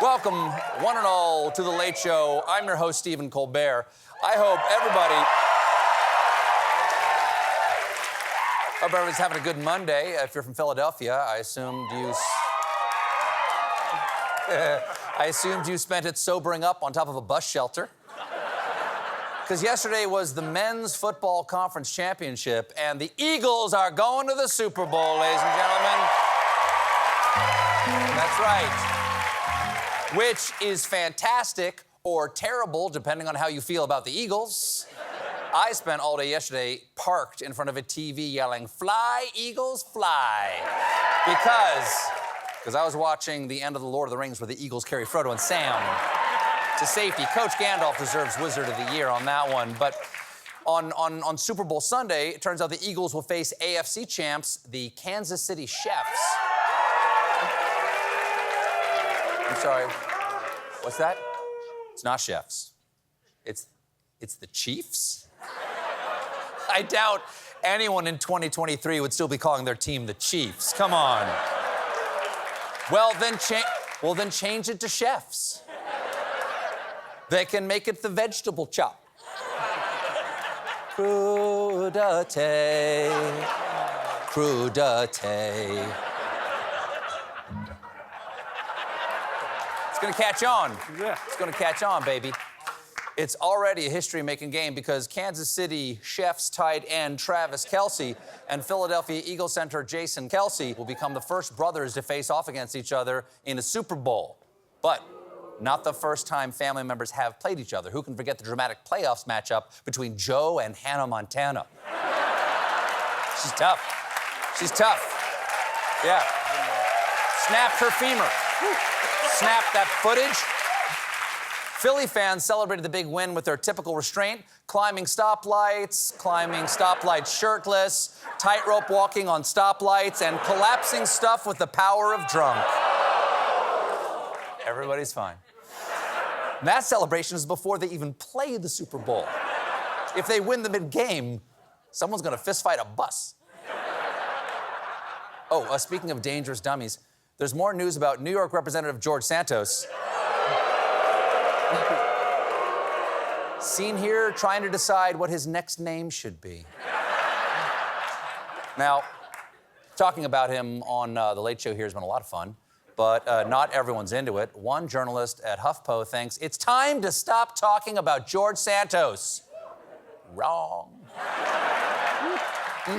Welcome, one and all, to The Late Show. I'm your host, Stephen Colbert. I hope everybody's having a good Monday. If you're from Philadelphia, I assumed you spent it sobering up on top of a bus shelter. Because yesterday was the Men's Football Conference Championship, and the Eagles are going to the Super Bowl, ladies and gentlemen. That's right. Which is fantastic or terrible, depending on how you feel about the Eagles. I spent all day yesterday parked in front of a TV yelling, "Fly, Eagles, fly." Because I was watching the end of The Lord of the Rings where the Eagles carry Frodo and Sam to safety. Coach Gandalf deserves Wizard of the Year on that one. But on Super Bowl Sunday, it turns out the Eagles will face AFC champs, the Kansas City Chiefs. I'm sorry. What's that? It's not chefs. It's the Chiefs? I doubt anyone in 2023 would still be calling their team the Chiefs. Come on. Well, then change it to chefs. They can make it the vegetable chop. Crudité. Crudité. It's gonna catch on. Yeah. It's gonna catch on, baby. It's already a history-making game because Kansas City Chiefs tight end Travis Kelce and Philadelphia Eagles center Jason Kelce will become the first brothers to face off against each other in a Super Bowl. But not the first time family members have played each other. Who can forget the dramatic playoffs matchup between Joe and Hannah Montana? She's tough. She's tough. Yeah. Snapped her femur. Snapped that footage. Philly fans celebrated the big win with their typical restraint, climbing stoplights shirtless, tightrope walking on stoplights, and collapsing stuff with the power of drunk. Everybody's fine. And that celebration is before they even play the Super Bowl. If they win the mid-game, someone's gonna fistfight a bus. Oh, speaking of dangerous dummies, there's more news about New York Representative George Santos. Seen here trying to decide what his next name should be. Now, talking about him on The Late Show here has been a lot of fun, but not everyone's into it. One journalist at HuffPo thinks it's time to stop talking about George Santos. Wrong. No.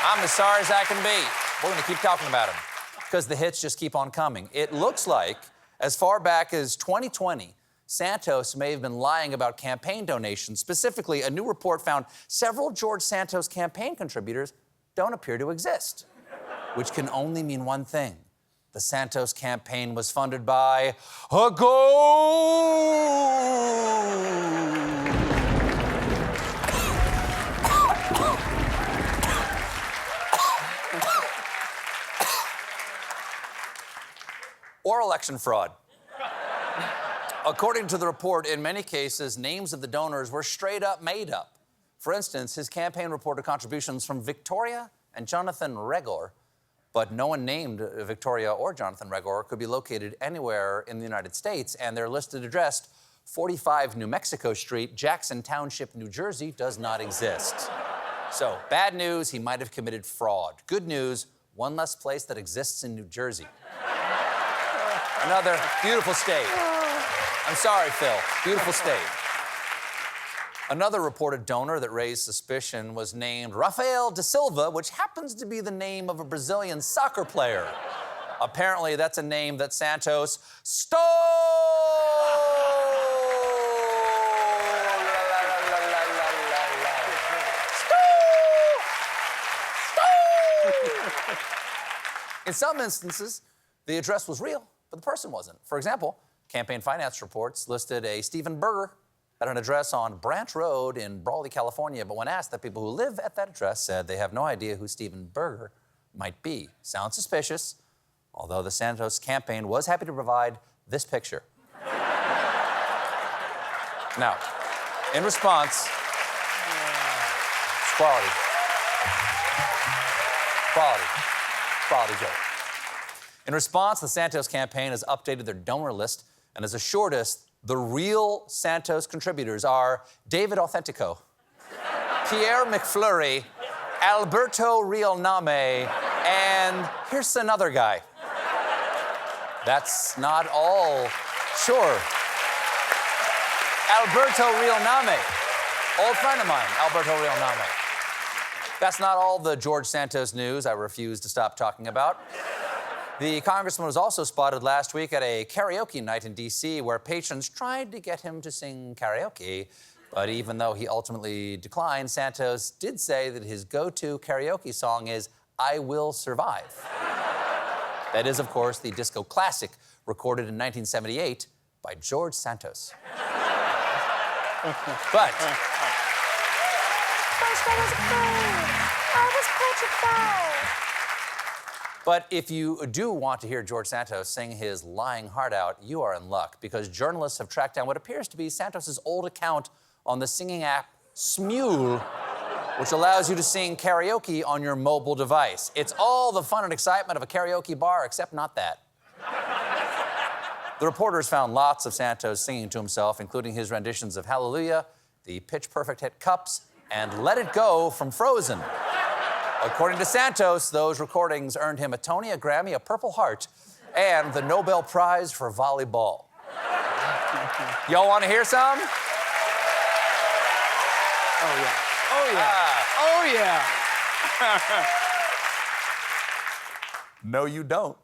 I'm as sorry as I can be. We're gonna keep talking about him because the hits just keep on coming. It looks like as far back as 2020, Santos may have been lying about campaign donations. Specifically, a new report found several George Santos campaign contributors don't appear to exist, which can only mean one thing. The Santos campaign was funded by a ghost. Or election fraud. According to the report, in many cases, names of the donors were straight up made up. For instance, his campaign reported contributions from Victoria and Jonathan Regor, but no one named Victoria or Jonathan Regor could be located anywhere in the United States, and their listed address, 45 New Mexico Street, Jackson Township, New Jersey, does not exist. So, bad news, he might have committed fraud. Good news, one less place that exists in New Jersey. Another beautiful state. I'm sorry, Phil. Beautiful state. Another reported donor that raised suspicion was named Rafael da Silva, which happens to be the name of a Brazilian soccer player. Apparently, that's a name that Santos stole. In some instances, the address was real, but the person wasn't. For example, campaign finance reports listed a Stephen Berger at an address on Branch Road in Brawley, California, but when asked, the people who live at that address said they have no idea who Stephen Berger might be. Sounds suspicious, although the Santos campaign was happy to provide this picture. Now, in response, it's quality. Quality. Quality joke. In response, the Santos campaign has updated their donor list and has assured us the real Santos contributors are David Authentico, Pierre McFlurry, Alberto Realname, and here's another guy. That's not all. Sure. Alberto Realname. Old friend of mine, Alberto Realname. That's not all the George Santos news I refuse to stop talking about. The congressman was also spotted last week at a karaoke night in D.C. where patrons tried to get him to sing karaoke. But even though he ultimately declined, Santos did say that his go-to karaoke song is I Will Survive. That is, of course, the disco classic recorded in 1978 by George Santos. But if you do want to hear George Santos sing his lying heart out, you are in luck, because journalists have tracked down what appears to be Santos's old account on the singing app Smule, which allows you to sing karaoke on your mobile device. It's all the fun and excitement of a karaoke bar, except not that. The reporters found lots of Santos singing to himself, including his renditions of Hallelujah, the pitch-perfect hit Cups, and Let It Go from Frozen. According to Santos, those recordings earned him a Tony, a Grammy, a Purple Heart, and the Nobel Prize for volleyball. Y'all want to hear some? Oh, yeah. Oh, yeah. Oh, yeah. No, you don't.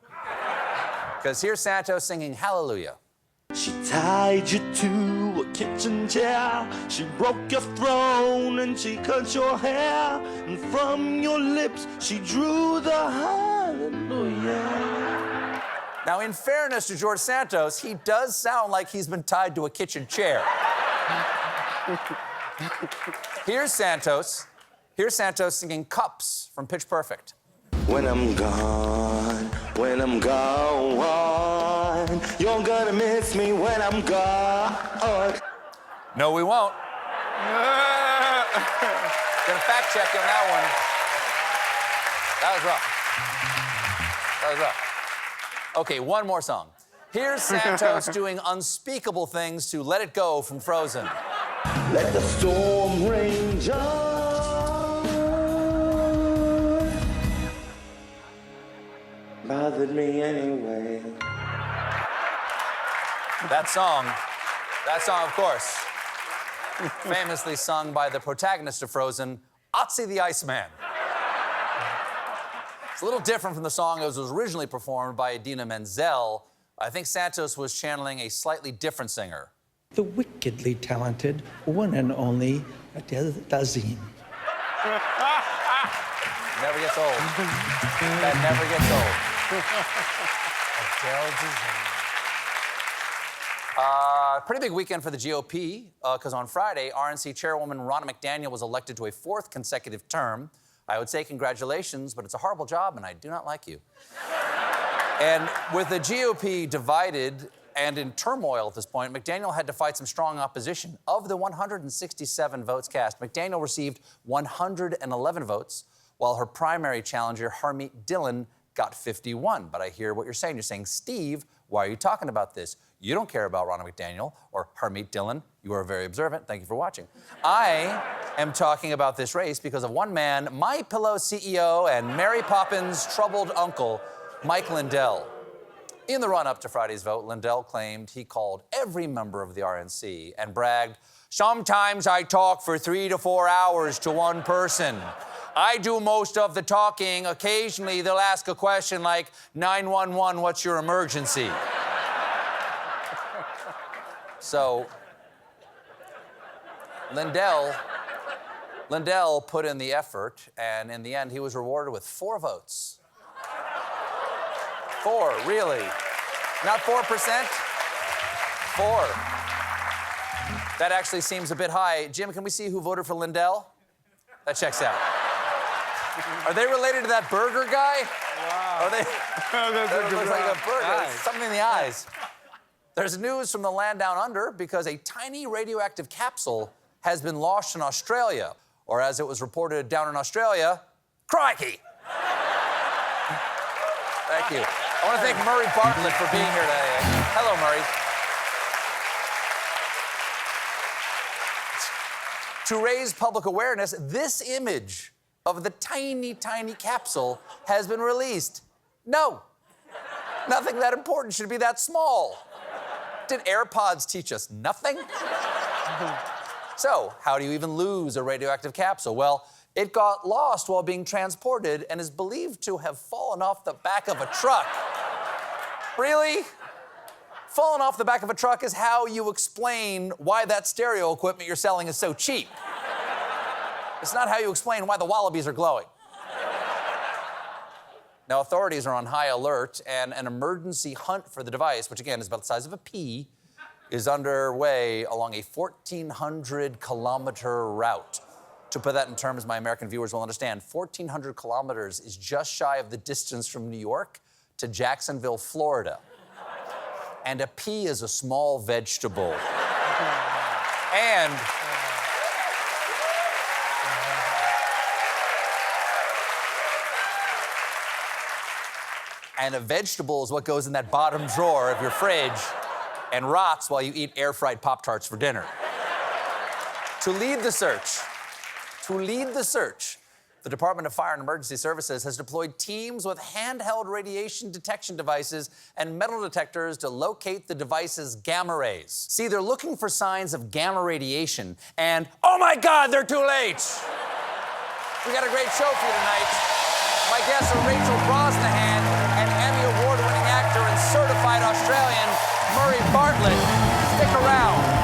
Because here's Santos singing Hallelujah. She tied you to a kitchen chair. She broke your throne and she cut your hair. And from your lips she drew the hallelujah. Now, in fairness to George Santos, he does sound like he's been tied to a kitchen chair. Here's Santos singing Cups from Pitch Perfect. When I'm gone, you're gonna miss me when I'm gone. No, we won't. Gonna fact check you on that one. That was rough. Okay, one more song. Here's Santos doing unspeakable things to Let It Go from Frozen. Let the storm rage on. Bothered me anyway. That song, of course, famously sung by the protagonist of Frozen, Otzi the Iceman. It's a little different from the song as it was originally performed by Idina Menzel. I think Santos was channeling a slightly different singer. The wickedly talented one and only Adele Dazeem. Never gets old. That never gets old. Adele Dazeem. Pretty big weekend for the GOP, because on Friday, RNC chairwoman Ronna McDaniel was elected to a 4th consecutive term. I would say congratulations, but it's a horrible job, and I do not like you. And with the GOP divided and in turmoil at this point, McDaniel had to fight some strong opposition. Of the 167 votes cast, McDaniel received 111 votes, while her primary challenger, Harmeet Dillon, got 51. But I hear what you're saying. You're saying, Steve, why are you talking about this? You don't care about Ronna McDaniel or Harmeet Dillon. You are very observant. Thank you for watching. I am talking about this race because of one man, My Pillow CEO and Mary Poppins' troubled uncle, Mike Lindell. In the run-up to Friday's vote, Lindell claimed he called every member of the RNC and bragged, "Sometimes I talk for 3 to 4 hours to one person. I do most of the talking. Occasionally, they'll ask a question like, 911, what's your emergency?" So, Lindell put in the effort, and in the end, he was rewarded with 4 votes. 4, really? Not 4%? 4. That actually seems a bit high. Jim, can we see who voted for Lindell? That checks out. Are they related to that burger guy? Wow. Are they? That looks like a burger. It's something in the eyes. There's news from the land down under because a tiny radioactive capsule has been launched in Australia. Or as it was reported down in Australia, crikey! Thank you. I want to thank Murray Bartlett for being here today. Hello, Murray. To raise public awareness, this image of the tiny, tiny capsule has been released. No, nothing that important should be that small. Did AirPods teach us nothing? So, how do you even lose a radioactive capsule? Well, it got lost while being transported and is believed to have fallen off the back of a truck. Really? Falling off the back of a truck is how you explain why that stereo equipment you're selling is so cheap. It's not how you explain why the wallabies are glowing. Now, authorities are on high alert, and an emergency hunt for the device, which again is about the size of a pea, is underway along a 1,400-kilometer route. To put that in terms my American viewers will understand, 1,400 kilometers is just shy of the distance from New York to Jacksonville, Florida. And a pea is a small vegetable. And a vegetable is what goes in that bottom drawer of your fridge and rots while you eat air-fried Pop-Tarts for dinner. To lead the search, the Department of Fire and Emergency Services has deployed teams with handheld radiation detection devices and metal detectors to locate the device's gamma rays. See, they're looking for signs of gamma radiation, and oh my God, they're too late! We got a great show for you tonight. My guests are Rachel Brosnahan and Emmy Award-winning actor and certified Australian Murray Bartlett. Stick around.